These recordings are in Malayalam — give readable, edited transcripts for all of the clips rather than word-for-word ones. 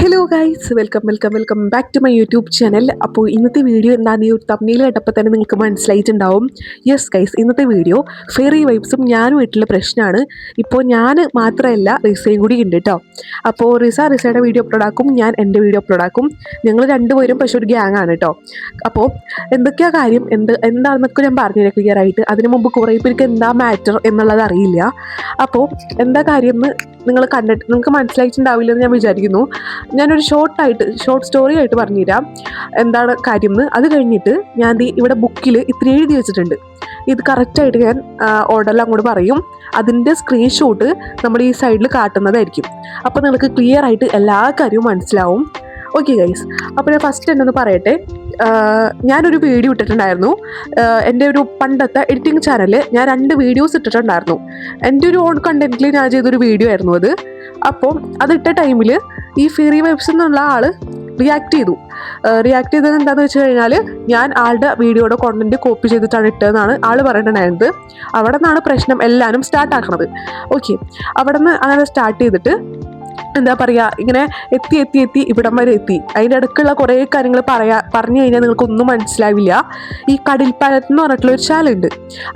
Hello guys, welcome back to my YouTube channel. അപ്പോൾ ഇന്നത്തെ വീഡിയോ എന്താണെന്ന് ഈ ഒരു തമ്മിൽ കേട്ടപ്പോൾ തന്നെ നിങ്ങൾക്ക് മനസ്സിലായിട്ടുണ്ടാവും. യെസ് ഗൈസ്, ഇന്നത്തെ വീഡിയോ ഫെയറി വൈബ്സും ഞാനും വീട്ടിലെ പ്രശ്നമാണ്. ഇപ്പോൾ ഞാൻ മാത്രമല്ല, റിസയും കൂടി ഉണ്ട് കേട്ടോ. അപ്പോൾ റിസയുടെ വീഡിയോ അപ്ലോഡ് ആക്കും, ഞാൻ എൻ്റെ വീഡിയോ അപ്ലോഡ് ആക്കും. ഞങ്ങൾ രണ്ടുപേരും പക്ഷേ ഒരു ഗ്യാങ് ആണ് കേട്ടോ. അപ്പോൾ എന്തൊക്കെയാ കാര്യം, എന്താണെന്നൊക്കെ ഞാൻ പറഞ്ഞുതരാം ക്ലിയർ ആയിട്ട്. അതിന് മുമ്പ് കുറേ പേർക്ക് എന്താ മാറ്റർ എന്നുള്ളത് അറിയില്ല. അപ്പോൾ എന്താ കാര്യം എന്ന് നിങ്ങൾക്ക് മനസ്സിലായിട്ടുണ്ടാവില്ലെന്ന് ഞാൻ വിചാരിക്കുന്നു. ഞാനൊരു ഷോർട്ട് സ്റ്റോറി ആയിട്ട് പറഞ്ഞുതരാം എന്താണ് കാര്യം എന്ന്. അത് കഴിഞ്ഞിട്ട് ഞാൻ ഇവിടെ ബുക്കിൽ ഇത്തിരി എഴുതി വെച്ചിട്ടുണ്ട്. ഇത് കറക്റ്റായിട്ട് ഞാൻ ഓർഡറിൽ അങ്ങോട്ട് പറയും. അതിൻ്റെ സ്ക്രീൻഷോട്ട് നമ്മൾ ഈ സൈഡിൽ കാട്ടുന്നതായിരിക്കും. അപ്പോൾ നിങ്ങൾക്ക് ക്ലിയർ ആയിട്ട് എല്ലാ കാര്യവും മനസ്സിലാവും. ഓക്കെ ഗൈസ്, അപ്പോൾ ഞാൻ ഫസ്റ്റ് എന്നൊന്ന് പറയട്ടെ. ഞാനൊരു വീഡിയോ ഇട്ടിട്ടുണ്ടായിരുന്നു. എൻ്റെ ഒരു പണ്ടത്തെ എഡിറ്റിംഗ് ചാനലിൽ ഞാൻ 2 വീഡിയോസ് ഇട്ടിട്ടുണ്ടായിരുന്നു. എൻ്റെ ഒരു ഓൺ കണ്ടൻറ്റിൽ ഞാൻ ചെയ്തൊരു വീഡിയോ ആയിരുന്നു അത്. അപ്പോൾ അതിട്ട ടൈമിൽ ഈ ഫെയറി വൈബ്സ് എന്നുള്ള ആൾ റിയാക്ട് ചെയ്തത് എന്താണെന്ന് വെച്ച് കഴിഞ്ഞാൽ, ഞാൻ ആളുടെ വീഡിയോയുടെ കോണ്ടന്റ് കോപ്പി ചെയ്തിട്ടാണ് ഇട്ടതെന്നാണ് ആൾ പറഞ്ഞിട്ടുണ്ടായിരുന്നത്. അവിടെ നിന്നാണ് പ്രശ്നം എല്ലാവരും സ്റ്റാർട്ട് ആക്കണത്. ഓക്കെ, അവിടെ നിന്ന് അങ്ങനെ സ്റ്റാർട്ട് ചെയ്തിട്ട് എന്താ പറയുക, ഇങ്ങനെ എത്തി ഇവിടം വരെ എത്തി. അതിൻ്റെ ഇടയ്ക്കുള്ള കുറേ കാര്യങ്ങൾ പറഞ്ഞു കഴിഞ്ഞാൽ നിങ്ങൾക്കൊന്നും മനസ്സിലാവില്ല. ഈ കടിൽ പാലറ്റ് എന്ന് പറഞ്ഞിട്ടുള്ള ഒരു ചാനലുണ്ട്.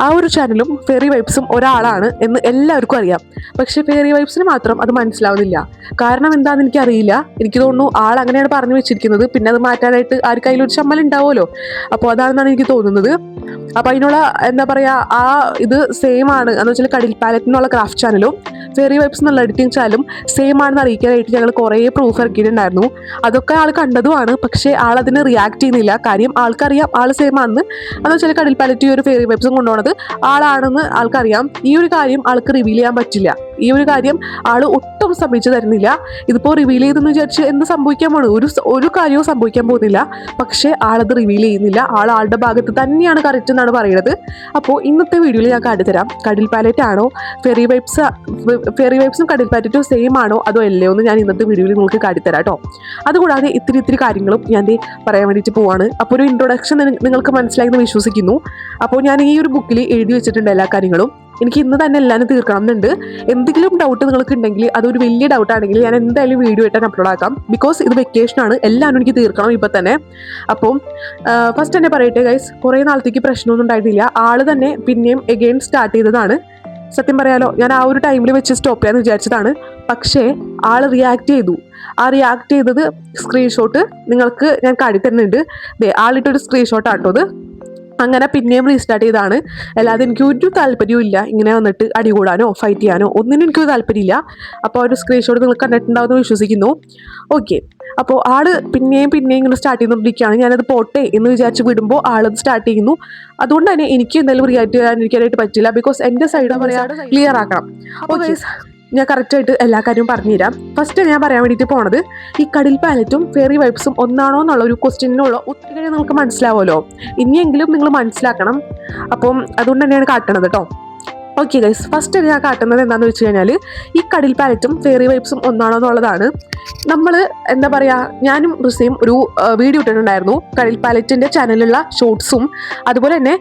ആ ഒരു ചാനലും ഫെയറി വൈബ്സും ഒരാളാണ് എന്ന് എല്ലാവർക്കും അറിയാം. പക്ഷേ ഫെയറി വൈബ്സിന് മാത്രം അത് മനസ്സിലാവുന്നില്ല. കാരണം എന്താണെന്ന് എനിക്കറിയില്ല. എനിക്ക് തോന്നുന്നു ആൾ അങ്ങനെയാണ് പറഞ്ഞു വെച്ചിരിക്കുന്നത്. പിന്നെ അത് മാറ്റാനായിട്ട് ആർക്കും ഒരു ചമ്മൽ ഉണ്ടാവുമല്ലോ. അപ്പോൾ അതാണെന്നാണ് എനിക്ക് തോന്നുന്നത്. അപ്പോൾ അതിനുള്ള എന്താ പറയുക, ആ ഇത് സെയിം ആണ് എന്ന് വെച്ചാൽ കടിൽ പാലറ്റ് എന്നുള്ള ക്രാഫ്റ്റ് ചാനലും ഫെയറി വൈബ്സ് എന്നുള്ള എഡിറ്റിംഗ് ചാനലും സെയിം ആണെന്ന് അറിയിക്കാനായിട്ട് ഞങ്ങൾ കുറേ പ്രൂഫ് ഇറക്കിയിട്ടുണ്ടായിരുന്നു. അതൊക്കെ ആൾ കണ്ടതുമാണ്. പക്ഷേ ആളതിന് റിയാക്ട് ചെയ്യുന്നില്ല. കാര്യം ആൾക്കറിയാം ആൾ സെയിം ആണെന്ന്. എന്ന് വെച്ചാൽ കടിൽ പാലറ്റ് ഈ ഒരു ഫെയറി വൈബ്സും കൊണ്ടുപോകുന്നത് ആളാണെന്ന് ആൾക്കറിയാം. ഈ ഒരു കാര്യം ആൾക്ക് റിവീൽ ചെയ്യാൻ പറ്റില്ല. ഈ ഒരു കാര്യം ആൾ ഒട്ടും സമ്മതിച്ചു തരുന്നില്ല. ഇതിപ്പോൾ റിവീൽ ചെയ്തെന്ന് വിചാരിച്ച് എന്ത് സംഭവിക്കാൻ പോകുന്നു? ഒരു കാര്യവും സംഭവിക്കാൻ പോകുന്നില്ല. പക്ഷേ ആളത് റിവീൽ ചെയ്യുന്നില്ല. ആളുടെ ഭാഗത്ത് തന്നെയാണ് കറക്റ്റ് എന്നാണ് പറയുന്നത്. അപ്പോൾ ഇന്നത്തെ വീഡിയോയിൽ ഞാൻ കാട്ടിത്തരാം, കടിൽ പാലറ്റ് ആണോ ഫെയറി വൈബ്സും കടിൽ പാലറ്റും സെയിം ആണോ അതോ അല്ലയോ എന്ന് ഞാൻ ഇന്നത്തെ വീഡിയോയിൽ നിങ്ങൾക്ക് കാട്ടിത്തരാം കേട്ടോ. അതുകൂടാതെ ഇത്തിരി കാര്യങ്ങളും ഞാൻ പറയാൻ വേണ്ടിയിട്ട് പോവാണ്. അപ്പോൾ ഒരു ഇൻട്രൊഡക്ഷൻ നിങ്ങൾക്ക് മനസ്സിലായി എന്ന് വിശ്വസിക്കുന്നു. അപ്പോൾ ഞാൻ ഈ ഒരു ബുക്കിൽ എഴുതി വെച്ചിട്ടുണ്ട് എല്ലാ കാര്യങ്ങളും. എനിക്ക് ഇന്ന് തന്നെ എല്ലാവരും തീർക്കണം എന്നുണ്ട്. എന്തെങ്കിലും ഡൗട്ട് നിങ്ങൾക്ക് ഉണ്ടെങ്കിൽ, അതൊരു വലിയ ഡൗട്ടാണെങ്കിൽ ഞാൻ എന്തായാലും വീഡിയോ ആയിട്ട് അപ്ലോഡ് ആക്കാം. ബിക്കോസ് ഇത് വെക്കേഷനാണ്, എല്ലാവരും എനിക്ക് തീർക്കണം ഇപ്പം തന്നെ. അപ്പം ഫസ്റ്റ് തന്നെ പറയട്ടെ ഗൈസ്, കുറേ നാളത്തേക്ക് പ്രശ്നമൊന്നും ഉണ്ടായിരുന്നില്ല. ആള് തന്നെ പിന്നെയും എഗെയിൻ സ്റ്റാർട്ട് ചെയ്തതാണ്. സത്യം പറയാലോ, ഞാൻ ആ ഒരു ടൈമിൽ വെച്ച് സ്റ്റോപ്പ് ചെയ്യാമെന്ന് വിചാരിച്ചതാണ്. പക്ഷേ ആൾ റിയാക്ട് ചെയ്തു. ആ റിയാക്ട് ചെയ്തത് സ്ക്രീൻഷോട്ട് നിങ്ങൾക്ക് ഞാൻ കാട്ടിത്തരുന്നുണ്ട്. ആളിട്ടൊരു സ്ക്രീൻഷോട്ടാട്ടോ അത്. അങ്ങനെ പിന്നെയും റീസ്റ്റാർട്ട് ചെയ്താണ്. അല്ലാതെ എനിക്ക് ഒരു താല്പര്യവും ഇല്ല ഇങ്ങനെ വന്നിട്ട് അടികൂടാനോ ഫൈറ്റ് ചെയ്യാനോ ഒന്നിനും എനിക്കൊരു താല്പര്യമില്ല. അപ്പോൾ ഒരു സ്ക്രീൻഷോട്ട് നിങ്ങൾ കണ്ടിട്ടുണ്ടാവുമെന്ന് വിശ്വസിക്കുന്നു. ഓക്കെ, അപ്പോൾ ആള് പിന്നെയും ഇങ്ങനെ സ്റ്റാർട്ട് ചെയ്തുകൊണ്ടിരിക്കുകയാണ്. ഞാനത് പോട്ടെ എന്ന് വിചാരിച്ച് വിടുമ്പോൾ ആളത് സ്റ്റാർട്ട് ചെയ്യുന്നു. അതുകൊണ്ട് തന്നെ എനിക്ക് എന്തായാലും റിയാക്ട് ചെയ്യാനിരിക്കാനായിട്ട് പറ്റില്ല. ബിക്കോസ് എൻ്റെ സൈഡ് പറയാതെ ക്ലിയർ ആക്കണം. ഓക്കെ, ഞാൻ കറക്റ്റായിട്ട് എല്ലാ കാര്യവും പറഞ്ഞുതരാം. ഫസ്റ്റ് ഞാൻ പറയാൻ വേണ്ടിയിട്ട് പോണത്, ഈ കടിൽ പാലറ്റും ഫെയറി വൈബ്സും ഒന്നാണോ എന്നുള്ള ഒരു ക്വസ്റ്റ്യനുള്ള ഉത്തരം നിങ്ങൾക്ക് മനസ്സിലാവുമല്ലോ. ഇനിയെങ്കിലും നിങ്ങൾ മനസ്സിലാക്കണം. അപ്പം അതുകൊണ്ട് തന്നെയാണ് കാട്ടണത് കേട്ടോ. ഓക്കെ ഗൈസ്, ഫസ്റ്റ് ഞാൻ കാട്ടുന്നത് എന്താണെന്ന് വെച്ച് കഴിഞ്ഞാൽ, ഈ കടിൽ പാലറ്റും ഫെയറി വൈബ്സും ഒന്നാണോ എന്നുള്ളതാണ്. നമ്മൾ എന്താ പറയുക, ഞാനും റിസയും ഒരു വീഡിയോ ഇട്ടിട്ടുണ്ടായിരുന്നു. കടിൽ പാലറ്റിൻ്റെ ചാനലിലുള്ള ഷോർട്സും അതുപോലെ തന്നെ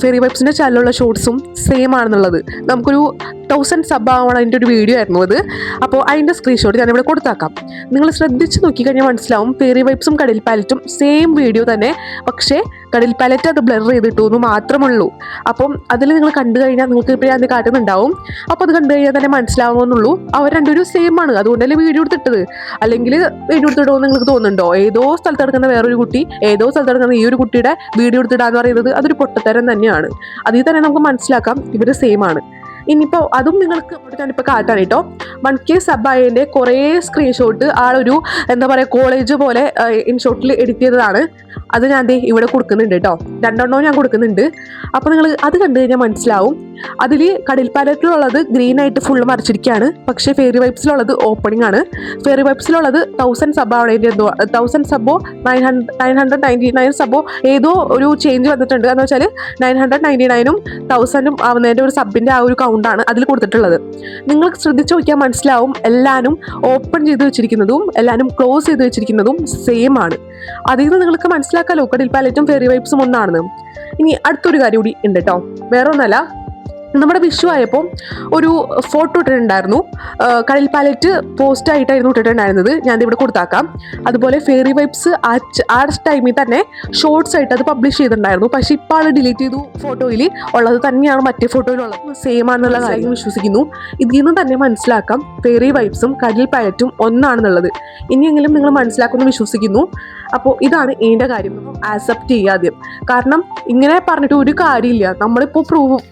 ഫെയറി വൈബ്സിൻ്റെ ചാനലിലുള്ള ഷോർട്സും സെയിം ആണെന്നുള്ളത്. നമുക്കൊരു 1000 സബ് ആവണം അതിൻ്റെ ഒരു വീഡിയോ ആയിരുന്നു അത്. അപ്പോൾ അതിൻ്റെ സ്ക്രീൻഷോട്ട് ഞാനിവിടെ കൊടുത്താക്കാം. നിങ്ങൾ ശ്രദ്ധിച്ച് നോക്കിക്കഴിഞ്ഞാൽ മനസ്സിലാവും, ഫെയറി വൈബ്സും കടിൽ പാലറ്റും സെയിം വീഡിയോ തന്നെ. പക്ഷേ കടിൽ പാലറ്റ് അത് ബ്ലർ ചെയ്തിട്ടു എന്ന് മാത്രമുള്ളൂ. അപ്പം അതിൽ നിങ്ങൾ കണ്ടു കഴിഞ്ഞാൽ നിങ്ങൾക്ക് ഇപ്പോൾ ഞാൻ കാട്ടുന്നുണ്ടാവും. അപ്പോൾ അത് കണ്ടു കഴിഞ്ഞാൽ തന്നെ മനസ്സിലാവുമെന്നുള്ളൂ. അവർ രണ്ടുപേരും സെയിം ആണ്. അതുകൊണ്ടല്ലേ വീഡിയോ എടുത്തിട്ടത്. അല്ലെങ്കിൽ വീഡിയോ എടുത്തിടുമോ എന്ന് നിങ്ങൾക്ക് തോന്നുന്നുണ്ടോ? ഏതോ സ്ഥലത്ത് കിടക്കുന്ന വേറൊരു കുട്ടി, ഏതോ സ്ഥലത്ത് കിടക്കുന്ന ഈ ഒരു കുട്ടിയുടെ വീഡിയോ എടുത്തിടാന്ന് പറയുന്നത് അതൊരു പൊട്ടത്തരം തന്നെയാണ്. അതിൽ തന്നെ നമുക്ക് മനസ്സിലാക്കാം ഇവർ സെയിം ആണ്. ഇനിയിപ്പോൾ അതും നിങ്ങൾക്ക് ഞാനിപ്പോൾ കാട്ടാൻ കേട്ടോ. 1K സബ് ആയതിൻ്റെ കുറേ സ്ക്രീൻഷോട്ട് ആളൊരു എന്താ പറയുക കോളേജ് പോലെ ഇൻഷോട്ടിൽ എഡിറ്റ് ചെയ്തതാണ്. അത് ഞാൻ ഇവിടെ കൊടുക്കുന്നുണ്ട് കേട്ടോ. 2 എണ്ണവും ഞാൻ കൊടുക്കുന്നുണ്ട്. അപ്പോൾ നിങ്ങൾ അത് കണ്ടു കഴിഞ്ഞാൽ മനസ്സിലാവും. അതിൽ കടിൽ പാലറ്റിലുള്ളത് ഗ്രീൻ ആയിട്ട് ഫുള്ള് മറിച്ചിരിക്കുകയാണ്. പക്ഷേ ഫെയറി വൈബ്സിലുള്ളത് ഓപ്പണിംഗ് ആണ്. ഫെയറി വൈബ്സിലുള്ളത് 1000 സബ് ആവണേൻ്റെ 1000 സബോ 999 സബോ ഏതോ ഒരു ചേഞ്ച് വന്നിട്ടുണ്ട്. എന്ന് വെച്ചാൽ 999ഉം 1000ഉം ആവുന്നതിൻ്റെ ഒരു സബിൻ്റെ ആ ഒരു കൗണ്ടാണ് അതിൽ കൊടുത്തിട്ടുള്ളത്. നിങ്ങൾക്ക് ശ്രദ്ധിച്ച് നോക്കിയാൽ മനസ്സിലാവും, എല്ലാവരും ഓപ്പൺ ചെയ്ത് വെച്ചിരിക്കുന്നതും എല്ലാവരും ക്ലോസ് ചെയ്ത് വെച്ചിരിക്കുന്നതും സെയിം ആണ്. അതിൽ നിന്ന് നിങ്ങൾക്ക് മനസ്സിലാക്കാമല്ലോ കടിൽ പാലറ്റും ഫെയറി വൈബ്സും ഒന്നാണെന്ന്. ഇനി അടുത്തൊരു കാര്യം കൂടി ഉണ്ട് കേട്ടോ. വേറെ ഒന്നല്ല, നമ്മുടെ വിഷു ആയപ്പോൾ ഒരു ഫോട്ടോ ഇട്ടിട്ടുണ്ടായിരുന്നു. കടൽ പാലറ്റ് പോസ്റ്റായിട്ടായിരുന്നു ഇട്ടിട്ടുണ്ടായിരുന്നത്. ഞാൻ ഇവിടെ കൊടുത്താക്കാം. അതുപോലെ ഫെയറി വൈബ്സ് ആ ടൈമിൽ തന്നെ ഷോർട്സ് ആയിട്ട് അത് പബ്ലിഷ് ചെയ്തിട്ടുണ്ടായിരുന്നു. പക്ഷേ ഇപ്പോൾ ആൾ ഡിലീറ്റ് ചെയ്തു. ഫോട്ടോയിൽ ഉള്ളത് തന്നെയാണ് മറ്റേ ഫോട്ടോയിലുള്ളത്, സെയിം ആണെന്നുള്ള കാര്യം വിശ്വസിക്കുന്നു. ഇതിൽ നിന്ന് തന്നെ മനസ്സിലാക്കാം ഫെയറി വൈബ്സും കടൽ പാലറ്റും ഒന്നാണെന്നുള്ളത്. ഇനിയെങ്കിലും നിങ്ങൾ മനസ്സിലാക്കുമെന്ന് വിശ്വസിക്കുന്നു. അപ്പോൾ ഇതാണ് ഇതിൻ്റെ കാര്യം. ആക്സെപ്റ്റ് ചെയ്യുക ആദ്യം. കാരണം ഇങ്ങനെ പറഞ്ഞിട്ട് ഒരു കാര്യമില്ല. നമ്മളിപ്പോൾ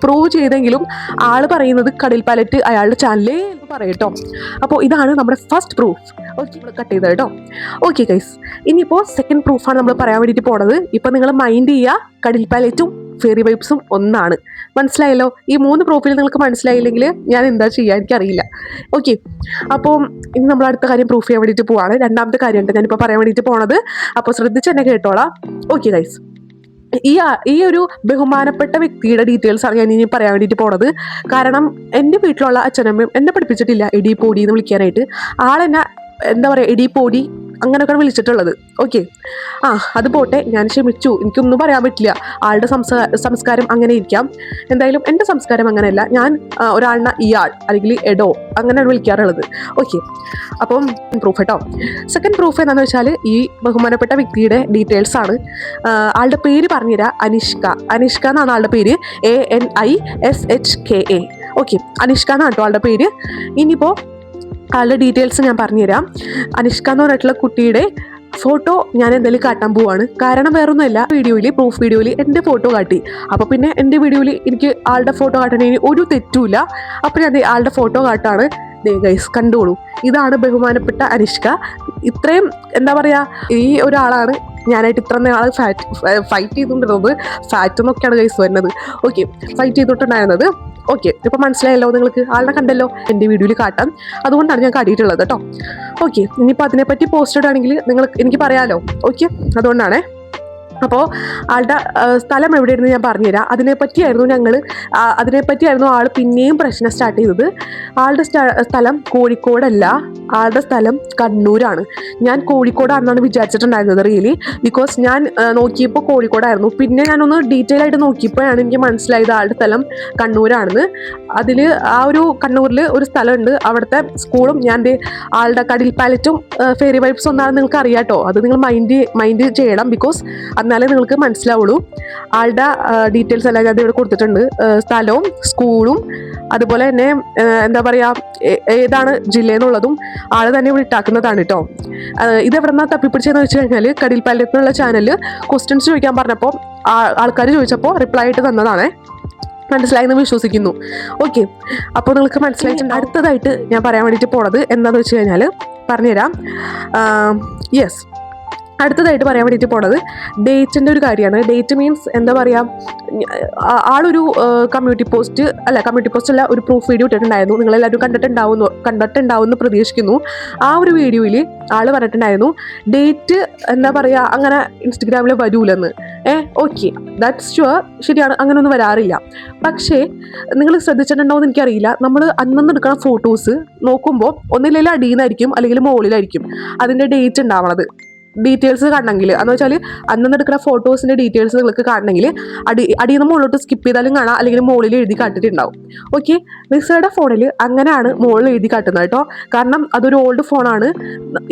പ്രൂവ് ചെയ്തെങ്കിലും ആൾ പറയുന്നത് കടൽ പാലറ്റ് അയാളുടെ ചാനലേ എന്ന് പറയട്ടോ. അപ്പോൾ ഇതാണ് നമ്മുടെ ഫസ്റ്റ് പ്രൂഫ്. ഓക്കെ, നമ്മൾ കട്ട് ചെയ്തത് കേട്ടോ. ഓക്കെ ഗൈസ്, ഇനിയിപ്പോൾ സെക്കൻഡ് പ്രൂഫാണ് നമ്മൾ പറയാൻ വേണ്ടിയിട്ട് പോണത്. ഇപ്പം നിങ്ങൾ മൈൻഡ് ചെയ്യുക, കടൽ പാലറ്റും ഫെയറി വൈബ്സും ഒന്നാണ്. മനസ്സിലായല്ലോ? ഈ 3 പ്രൂഫിൽ നിങ്ങൾക്ക് മനസ്സിലായില്ലെങ്കിൽ ഞാൻ എന്താ ചെയ്യുക എനിക്കറിയില്ല. ഓക്കെ, അപ്പോൾ ഇനി നമ്മൾ അടുത്ത കാര്യം പ്രൂഫ് ചെയ്യാൻ വേണ്ടിയിട്ട് പോവാണ്. രണ്ടാമത്തെ കാര്യമുണ്ട് ഞാനിപ്പോൾ പറയാൻ വേണ്ടിയിട്ട് പോണത്. അപ്പോൾ ശ്രദ്ധിച്ച് എന്നെ കേട്ടോളാം. ഓക്കെ ഗൈസ്, ഈ ഒരു ബഹുമാനപ്പെട്ട വ്യക്തിയുടെ ഡീറ്റെയിൽസ് ആണ് ഞാൻ ഇനി പറയാൻ വേണ്ടിയിട്ട് പോണത്. കാരണം എൻ്റെ വീട്ടിലുള്ള അച്ഛനമ്മയും എന്നെ പഠിപ്പിച്ചിട്ടില്ല എടി പോടി എന്ന് വിളിക്കാനായിട്ട്. ആളെന്നെ എന്താ പറയുക, എടി പോടി അങ്ങനെയൊക്കെയാണ് വിളിച്ചിട്ടുള്ളത്. ഓക്കെ, അത് പോട്ടെ, ഞാൻ ക്ഷമിച്ചു. എനിക്കൊന്നും പറയാൻ പറ്റില്ല. ആളുടെ സംസ്കാരം അങ്ങനെ ഇരിക്കാം. എന്തായാലും എൻ്റെ സംസ്കാരം അങ്ങനെയല്ല. ഞാൻ ഒരാളിനെ ഇയാൾ അല്ലെങ്കിൽ എഡോ അങ്ങനെയാണ് വിളിക്കാറുള്ളത്. ഓക്കെ, അപ്പം പ്രൂഫ് കേട്ടോ. സെക്കൻഡ് പ്രൂഫ് എന്താണെന്ന് വെച്ചാൽ ഈ ബഹുമാനപ്പെട്ട വ്യക്തിയുടെ ഡീറ്റെയിൽസ് ആണ്. ആളുടെ പേര് പറഞ്ഞുതരാം. അനിഷ്ക എന്നാണ് ആളുടെ പേര്. ANISHKA. ഓക്കെ, അനിഷ്ക എന്നാണ് കേട്ടോ ആളുടെ പേര്. ഇനിയിപ്പോൾ ആളുടെ ഡീറ്റെയിൽസ് ഞാൻ പറഞ്ഞുതരാം. അനിഷ്ക എന്ന് പറഞ്ഞിട്ടുള്ള കുട്ടിയുടെ ഫോട്ടോ ഞാൻ എന്തായാലും കാട്ടാൻ പോവാണ്. കാരണം വേറൊന്നുമല്ല, പ്രൂഫ് വീഡിയോയിൽ എൻ്റെ ഫോട്ടോ കാട്ടി. അപ്പോൾ പിന്നെ എൻ്റെ വീഡിയോയിൽ എനിക്ക് ആളുടെ ഫോട്ടോ കാട്ടണതിന് ഒരു തെറ്റുമില്ല. അപ്പോൾ ഞാൻ ആളുടെ ഫോട്ടോ കാട്ടാണ്. ഗൈസ് കണ്ടോളൂ, ഇതാണ് ബഹുമാനപ്പെട്ട അനിഷ്ക. ഇത്രയും എന്താ പറയുക, ഈ ഒരാളാണ് ഞാനായിട്ട് ഇത്ര നാൾ ഫൈറ്റ് ചെയ്തുകൊണ്ടിരുന്നത്. ഫാറ്റ് എന്നൊക്കെയാണ് ഗൈസ് വരുന്നത്. ഓക്കെ, ഫൈറ്റ് ചെയ്തിട്ടുണ്ടായിരുന്നത്. ഓക്കെ, ഇപ്പം മനസ്സിലായല്ലോ നിങ്ങൾക്ക്. ആളിനെ കണ്ടല്ലോ എൻ്റെ വീഡിയോയിൽ കാട്ടാൻ. അതുകൊണ്ടാണ് ഞാൻ കാട്ടിയിട്ടുള്ളത് കേട്ടോ. ഓക്കെ, ഇനിയിപ്പോൾ അതിനെപ്പറ്റി പോസ്റ്റ് ഇടുകയാണെങ്കിൽ എനിക്ക് പറയാമല്ലോ. ഓക്കെ, അതുകൊണ്ടാണേ. അപ്പോൾ ആളുടെ സ്ഥലം എവിടെയായിരുന്നു ഞാൻ പറഞ്ഞുതരാം. അതിനെപ്പറ്റിയായിരുന്നു ആൾ പിന്നെയും പ്രശ്നം സ്റ്റാർട്ട് ചെയ്തത്. ആളുടെ സ്ഥലം കോഴിക്കോടല്ല, ആളുടെ സ്ഥലം കണ്ണൂരാണ്. ഞാൻ കോഴിക്കോടാണെന്നാണ് വിചാരിച്ചിട്ടുണ്ടായിരുന്നത് റിയലി. ബിക്കോസ് ഞാൻ നോക്കിയപ്പോൾ കോഴിക്കോടായിരുന്നു. പിന്നെ ഞാനൊന്ന് ഡീറ്റെയിൽ ആയിട്ട് നോക്കിയപ്പോഴാണ് എനിക്ക് മനസ്സിലായത് ആളുടെ സ്ഥലം കണ്ണൂരാണെന്ന്. അതിൽ ആ ഒരു കണ്ണൂരിൽ ഒരു സ്ഥലമുണ്ട്, അവിടുത്തെ സ്കൂളും ആളുടെ കടൽ പാലറ്റും ഫെയറി വൈബ്സ് ഒന്നാണെന്ന് നിങ്ങൾക്ക് അറിയാം കേട്ടോ. അത് നിങ്ങൾ മൈൻഡ് ചെയ്യണം. ബിക്കോസ് എന്നാലേ നിങ്ങൾക്ക് മനസ്സിലാവുള്ളൂ. ആളുടെ ഡീറ്റെയിൽസ് എല്ലാം ഞാൻ ഇവിടെ കൊടുത്തിട്ടുണ്ട്. സ്ഥലവും സ്കൂളും അതുപോലെ തന്നെ എന്താ പറയുക, ഏതാണ് ജില്ലയെന്നുള്ളതും ആൾ തന്നെ ഇവിടെ ഇട്ടാക്കുന്നതാണ് കേട്ടോ. ഇതെവിടെന്നാ തപ്പിപ്പിടിച്ചതെന്ന് വെച്ച് കഴിഞ്ഞാൽ കടൽ പാലറ്റിനുള്ള ചാനലിൽ ക്വസ്റ്റ്യൻസ് ചോദിക്കാൻ പറഞ്ഞപ്പോൾ ആൾക്കാർ ചോദിച്ചപ്പോൾ റിപ്ലൈ ആയിട്ട് തന്നതാണേ. മനസ്സിലായെന്ന് വിശ്വസിക്കുന്നു. ഓക്കെ, അപ്പോൾ നിങ്ങൾക്ക് മനസ്സിലായിട്ടുണ്ട്. അടുത്തതായിട്ട് ഞാൻ പറയാൻ വേണ്ടിയിട്ട് പോണത് എന്താണെന്ന് വെച്ച് കഴിഞ്ഞാൽ പറഞ്ഞുതരാം. യെസ്, അടുത്തതായിട്ട് പറയാൻ വേണ്ടിയിട്ട് പോണത് ഡേറ്റിൻ്റെ ഒരു കാര്യമാണ്. ഡേറ്റ് മീൻസ് എന്താ പറയുക, ആളൊരു കമ്മ്യൂണിറ്റി പോസ്റ്റ് അല്ല ഒരു പ്രൂഫ് വീഡിയോ ഇട്ടിട്ടുണ്ടായിരുന്നു. നിങ്ങളെല്ലാവരും കണ്ടിട്ടുണ്ടാവുമെന്ന് പ്രതീക്ഷിക്കുന്നു. ആ ഒരു വീഡിയോയിൽ ആൾ പറഞ്ഞിട്ടുണ്ടായിരുന്നു ഡേറ്റ് എന്താ പറയുക അങ്ങനെ ഇൻസ്റ്റഗ്രാമിൽ വരൂലെന്ന്. ഓക്കെ, ദാറ്റ്സ് ഷുവർ, ശരിയാണ്, അങ്ങനെയൊന്നും വരാറില്ല. പക്ഷേ നിങ്ങൾ ശ്രദ്ധിച്ചിട്ടുണ്ടോയെന്ന് എനിക്കറിയില്ല, നമ്മൾ അന്നന്ന് എടുക്കുന്ന ഫോട്ടോസ് നോക്കുമ്പോൾ ഒന്നില്ലെങ്കിൽ അടിയിൽ നിന്നായിരിക്കും അല്ലെങ്കിൽ മുകളിലായിരിക്കും അതിൻ്റെ ഡേറ്റ് ഉണ്ടാവണത്. ഡീറ്റെയിൽസ് കാണണമെങ്കിൽ എന്ന് വെച്ചാൽ അന്നന്ന് എടുക്കുന്ന ഫോട്ടോസിൻ്റെ ഡീറ്റെയിൽസ് നിങ്ങൾക്ക് കാണണമെങ്കിൽ അടിയിൽ നിന്ന് മുകളിലോട്ട് സ്കിപ്പ് ചെയ്താലും കാണാം, അല്ലെങ്കിൽ മുകളിൽ എഴുതി കാട്ടിട്ടുണ്ടാവും. ഓക്കെ, റിസയുടെ ഫോണിൽ അങ്ങനെയാണ് മുകളിൽ എഴുതി കാട്ടുന്നത് കേട്ടോ. കാരണം അതൊരു ഓൾഡ് ഫോണാണ്.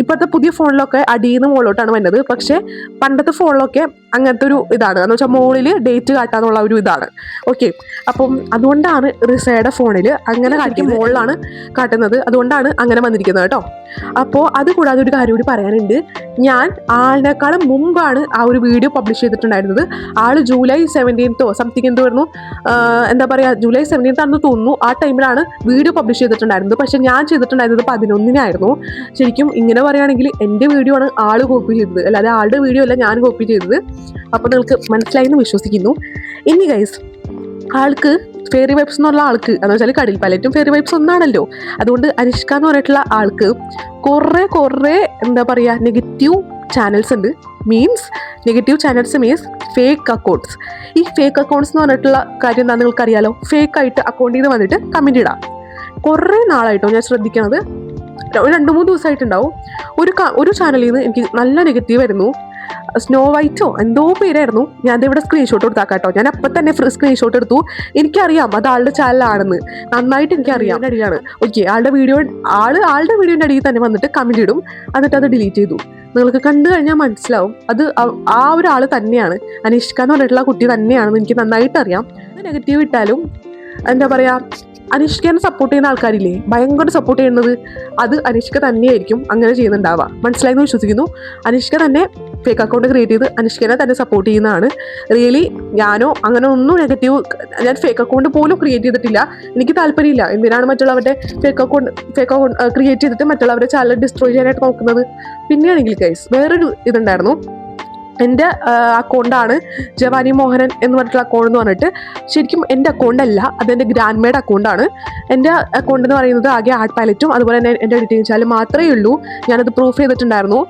ഇപ്പോഴത്തെ പുതിയ ഫോണിലൊക്കെ അടിയിൽ നിന്ന് മുകളിലോട്ടാണ് വരുന്നത്. പക്ഷേ പണ്ടത്തെ ഫോണിലൊക്കെ അങ്ങനത്തെ ഒരു ഇതാണ്, എന്ന് വെച്ചാൽ മുകളിൽ ഡേറ്റ് കാട്ടാന്നുള്ള ഒരു ഇതാണ്. ഓക്കെ, അപ്പം അതുകൊണ്ടാണ് റിസയുടെ ഫോണിൽ അങ്ങനെ കാണിക്കും, മുകളിലാണ് കാട്ടുന്നത്. അതുകൊണ്ടാണ് അങ്ങനെ വന്നിരിക്കുന്നത് കേട്ടോ. അപ്പോൾ അതുകൂടാതെ ഒരു കാര്യം കൂടി പറയാനുണ്ട്. ഞാൻ ആളിനേക്കാളും മുമ്പാണ് ആ ഒരു വീഡിയോ പബ്ലിഷ് ചെയ്തിട്ടുണ്ടായിരുന്നത്. ആൾ ജൂലൈ 17 സംതിങ് എന്തായിരുന്നു, എന്താ പറയുക, ജൂലൈ 17 ആണെന്ന് തോന്നുന്നു. ആ ടൈമിലാണ് വീഡിയോ പബ്ലിഷ് ചെയ്തിട്ടുണ്ടായിരുന്നത്. പക്ഷെ ഞാൻ ചെയ്തിട്ടുണ്ടായിരുന്നത് 11-നായിരുന്നു. ശരിക്കും ഇങ്ങനെ പറയുകയാണെങ്കിൽ എൻ്റെ വീഡിയോ ആണ് ആൾ കോപ്പി ചെയ്തത്, അല്ലാതെ ആളുടെ വീഡിയോ അല്ല ഞാൻ കോപ്പി ചെയ്തത്. അപ്പോൾ നിങ്ങൾക്ക് മനസ്സിലായെന്ന് വിശ്വസിക്കുന്നു. ഇനി ഗൈസ്, ആൾക്ക് ഫെയറി വൈബ്സ് എന്നുള്ള ആൾക്ക് എന്ന് വെച്ചാൽ കടൽ പാലറ്റും ഫെയറി വൈബ്സ് ഒന്നാണല്ലോ. അതുകൊണ്ട് അനിഷ്ക എന്ന് പറഞ്ഞിട്ടുള്ള ആൾക്ക് കുറേ എന്താ പറയുക നെഗറ്റീവ് ചാനൽസ് ഉണ്ട്. Negative channels means fake accounts. ഈ ഫേക്ക് അക്കൗണ്ട്സ് എന്ന് പറഞ്ഞിട്ടുള്ള കാര്യം എന്താണെന്ന് നിങ്ങൾക്കറിയാലോ. ഫേക്കായിട്ട് അക്കൗണ്ടിൽ നിന്ന് വന്നിട്ട് കമൻറ്റ് ഇടാം. കുറേ നാളായിട്ടോ ഞാൻ ശ്രദ്ധിക്കണത്, 2-3 ദിവസമായിട്ടുണ്ടാവും. ഒരു ചാനലിൽ നിന്ന് എനിക്ക് നല്ല നെഗറ്റീവ് വരുന്നു. സ്നോ വൈറ്റോ എന്തോ പേരായിരുന്നു. ഞാൻ ഇവിടെ സ്ക്രീൻഷോട്ട് കൊടുത്താക്കാം കേട്ടോ. ഞാൻ അപ്പം തന്നെ സ്ക്രീൻഷോട്ട് എടുത്തു. എനിക്കറിയാം അത് ആളുടെ ചാനലാണെന്ന്, നന്നായിട്ട് എനിക്കറിയാം. അടിയാണ് ഓക്കെ. ആളുടെ വീഡിയോൻ്റെ അടിയിൽ തന്നെ വന്നിട്ട് കമൻറ്റ് ഇടും, എന്നിട്ട് അത് ഡിലീറ്റ് ചെയ്തു. നിങ്ങൾക്ക് കണ്ടു കഴിഞ്ഞാൽ മനസ്സിലാവും അത് ആ ഒരാൾ തന്നെയാണ്, അനിഷ്ക എന്ന് പറഞ്ഞിട്ടുള്ള കുട്ടി തന്നെയാണെന്ന് എനിക്ക് നന്നായിട്ട് അറിയാം. നെഗറ്റീവ് ഇട്ടാലും എന്താ പറയുക, അനിഷ്കനെ സപ്പോർട്ട് ചെയ്യുന്ന ആൾക്കാരില്ലേ, ഭയങ്കര സപ്പോർട്ട് ചെയ്യുന്നത്, അത് അനിഷ്ക തന്നെയായിരിക്കും അങ്ങനെ ചെയ്യുന്നുണ്ടാവുക. മനസ്സിലായെന്ന് വിശ്വസിക്കുന്നു. അനിഷ്ക തന്നെ ഫേക്ക് അക്കൗണ്ട് ക്രിയേറ്റ് ചെയ്ത് അനിഷ്കനെ തന്നെ സപ്പോർട്ട് ചെയ്യുന്നതാണ്. റിയലി ഞാനോ അങ്ങനെ ഒന്നും നെഗറ്റീവ്, ഞാൻ ഫേക്ക് അക്കൗണ്ട് പോലും ക്രിയേറ്റ് ചെയ്തിട്ടില്ല. എനിക്ക് താല്പര്യമില്ല. എന്തിനാണ് മറ്റുള്ളവരുടെ ഫേക്ക് അക്കൗണ്ട് ക്രിയേറ്റ് ചെയ്തിട്ട് മറ്റുള്ളവരുടെ ചാനൽ ഡിസ്ട്രോയ് ചെയ്യാനായിട്ട് നോക്കുന്നത്. പിന്നെയാണെങ്കിൽ ഗൈസ് വേറൊരു ഇതുണ്ടായിരുന്നു. എൻ്റെ അക്കൗണ്ടാണ് ജവാനി മോഹനൻ എന്ന് പറഞ്ഞിട്ടുള്ള അക്കൗണ്ട് എന്ന് പറഞ്ഞിട്ട്. ശരിക്കും എൻ്റെ അക്കൗണ്ട് അല്ല, അതെൻ്റെ ഗ്രാൻഡ് മേഡ് അക്കൗണ്ടാണ്. എൻ്റെ അക്കൗണ്ട് എന്ന് പറയുന്നത് ആകെ ആർട്ട് പാലറ്റും അതുപോലെ തന്നെ എൻ്റെ എഡിറ്റിംഗ് ചാനൽ മാത്രമേ ഉള്ളൂ. ഞാനത് പ്രൂഫ് ചെയ്തിട്ടുണ്ടായിരുന്നു.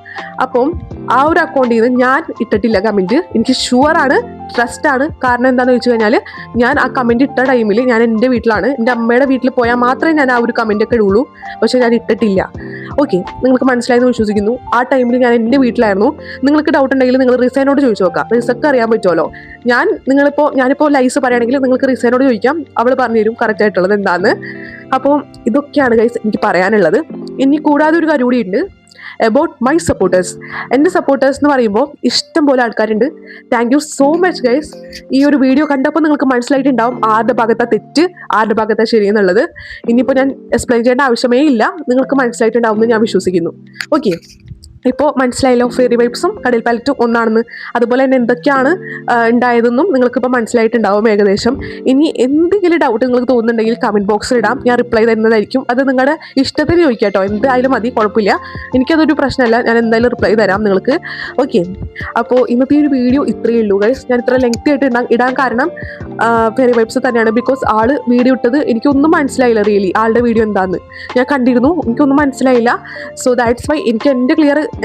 അപ്പം ആ ഒരു അക്കൗണ്ടിൽ നിന്ന് ഞാൻ ഇട്ടിട്ടില്ല കമൻറ്റ്. എനിക്ക് ഷുവറാണ്, ട്രസ്റ്റാണ്. കാരണം എന്താണെന്ന് വെച്ച് കഴിഞ്ഞാൽ ഞാൻ ആ കമൻറ്റ് ഇട്ട ടൈമിൽ ഞാൻ എൻ്റെ വീട്ടിലാണ്. എൻ്റെ അമ്മയുടെ വീട്ടിൽ പോയാൽ മാത്രമേ ഞാൻ ആ ഒരു കമൻറ്റൊക്കെ ഇടുള്ളൂ. പക്ഷേ ഞാൻ ഇട്ടിട്ടില്ല. ഓക്കെ, നിങ്ങൾക്ക് മനസ്സിലായെന്ന് വിശ്വസിക്കുന്നു. ആ ടൈമിൽ ഞാൻ എൻ്റെ വീട്ടിലായിരുന്നു. നിങ്ങൾക്ക് ഡൗട്ട് ഉണ്ടെങ്കിൽ നിങ്ങൾ റിസൈനോട് ചോദിച്ചു നോക്കാം. റിസൊക്കെ അറിയാൻ പറ്റുമല്ലോ. ഞാനിപ്പോൾ ലൈസ് പറയുകയാണെങ്കിൽ നിങ്ങൾക്ക് റിസൈനോട് ചോദിക്കാം, അവൾ പറഞ്ഞുതരും കറക്റ്റ് ആയിട്ടുള്ളത് എന്താണെന്ന്. അപ്പോൾ ഇതൊക്കെയാണ് ഗൈസ് എനിക്ക് പറയാനുള്ളത്. ഇനി കൂടാതെ ഒരു കാര്യം കൂടിയുണ്ട്, അബൌട്ട് മൈ സപ്പോർട്ടേഴ്സ്. എൻ്റെ സപ്പോർട്ടേഴ്സ് എന്ന് പറയുമ്പോൾ ഇഷ്ടം പോലെ ആൾക്കാരുണ്ട്. Thank you so much guys. ഈ ഒരു വീഡിയോ കണ്ടപ്പോൾ നിങ്ങൾക്ക് മനസ്സിലായിട്ടുണ്ടാവും ആരുടെ ഭാഗത്താ തെറ്റ്, ആരുടെ ഭാഗത്താ ശരിയെന്നുള്ളത്. ഇനിയിപ്പോൾ ഞാൻ എക്സ്പ്ലെയിൻ ചെയ്യേണ്ട ആവശ്യമേ ഇല്ല, നിങ്ങൾക്ക് മനസ്സിലായിട്ടുണ്ടാവും എന്ന് ഞാൻ വിശ്വസിക്കുന്നു. ഓക്കെ, ഇപ്പോൾ മനസ്സിലായല്ലോ ഫെയറി വൈബ്സും കടൽ പാലറ്റും ഒന്നാണെന്ന്. അതുപോലെ തന്നെ എന്തൊക്കെയാണ് ഉണ്ടായതെന്നും നിങ്ങൾക്കിപ്പോൾ മനസ്സിലായിട്ടുണ്ടാവും ഏകദേശം. ഇനി എന്തെങ്കിലും ഡൗട്ട് നിങ്ങൾക്ക് തോന്നുന്നുണ്ടെങ്കിൽ കമൻറ്റ് ബോക്സിൽ ഇടാം, ഞാൻ റിപ്ലൈ തരുന്നതായിരിക്കും. അത് നിങ്ങളുടെ ഇഷ്ടത്തിന് ചോദിക്കാം കേട്ടോ, എന്തായാലും മതി, കുഴപ്പമില്ല. എനിക്കതൊരു പ്രശ്നമല്ല, ഞാൻ എന്തായാലും റിപ്ലൈ തരാം നിങ്ങൾക്ക്. ഓക്കെ, അപ്പോൾ ഇന്നത്തെ ഈ ഒരു വീഡിയോ ഇത്രയേ ഉള്ളൂ ഗൈസ്. ഞാൻ ഇത്ര ലെങ്തി ആയിട്ട് ഇടാൻ കാരണം ഫെയറി വൈബ്സ് തന്നെയാണ്. ബിക്കോസ് ആൾ വീഡിയോ ഇട്ടത് എനിക്കൊന്നും മനസ്സിലായില്ല. റിയലി ആളുടെ വീഡിയോ എന്താണെന്ന് ഞാൻ കണ്ടിരുന്നു, എനിക്കൊന്നും മനസ്സിലായില്ല. സോ ദാറ്റ്സ് വൈ എനിക്ക്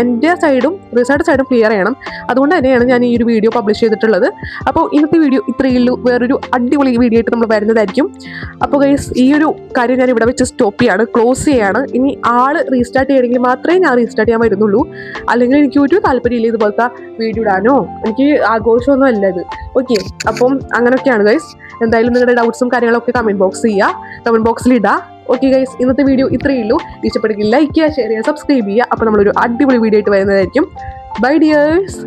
എൻ്റെ സൈഡും റിസൾട്ട് സൈഡും ക്ലിയർ ചെയ്യണം. അതുകൊണ്ട് തന്നെയാണ് ഞാൻ ഈ ഒരു വീഡിയോ പബ്ലിഷ് ചെയ്തിട്ടുള്ളത്. അപ്പോൾ ഇന്നത്തെ വീഡിയോ ഇത്രയേ ഉള്ളൂ. വേറൊരു അടിപൊളി വീഡിയോ ആയിട്ട് നമ്മൾ വരുന്നതായിരിക്കും. അപ്പോൾ ഗൈസ് ഈ ഒരു കാര്യം ഞാൻ ഇവിടെ വെച്ച് സ്റ്റോപ്പ് ചെയ്യാണ്, ക്ലോസ് ചെയ്യാണ്. ഇനി ആൾ റീസ്റ്റാർട്ട് ചെയ്യണമെങ്കിൽ മാത്രമേ ഞാൻ റീസ്റ്റാർട്ട് ചെയ്യാൻ വരുന്നുള്ളൂ. അല്ലെങ്കിൽ എനിക്ക് ഒരു താല്പര്യമില്ല ഇതുപോലത്തെ വീഡിയോ ഇടാനോ, എനിക്ക് ആഘോഷമൊന്നും അല്ല ഇത്. ഓക്കെ, അപ്പം അങ്ങനെയൊക്കെയാണ് ഗൈസ്. എന്തായാലും നിങ്ങളുടെ ഡൗട്ട്സും കാര്യങ്ങളൊക്കെ കമൻറ്റ് ബോക്സിൽ ഇടാം. ഓക്കെ ഗൈസ്, ഇന്നത്തെ വീഡിയോ ഇത്രയേ ഉള്ളൂ. ഇഷ്ടപ്പെടുമെങ്കിൽ ലൈക്ക് ചെയ്യുക, ഷെയർ ചെയ്യുക, സബ്സ്ക്രൈബ് ചെയ്യുക. അപ്പോൾ നമ്മളൊരു അടിപൊളി വീഡിയോ ആയിട്ട് വരുന്നതായിരിക്കും. Bye dears.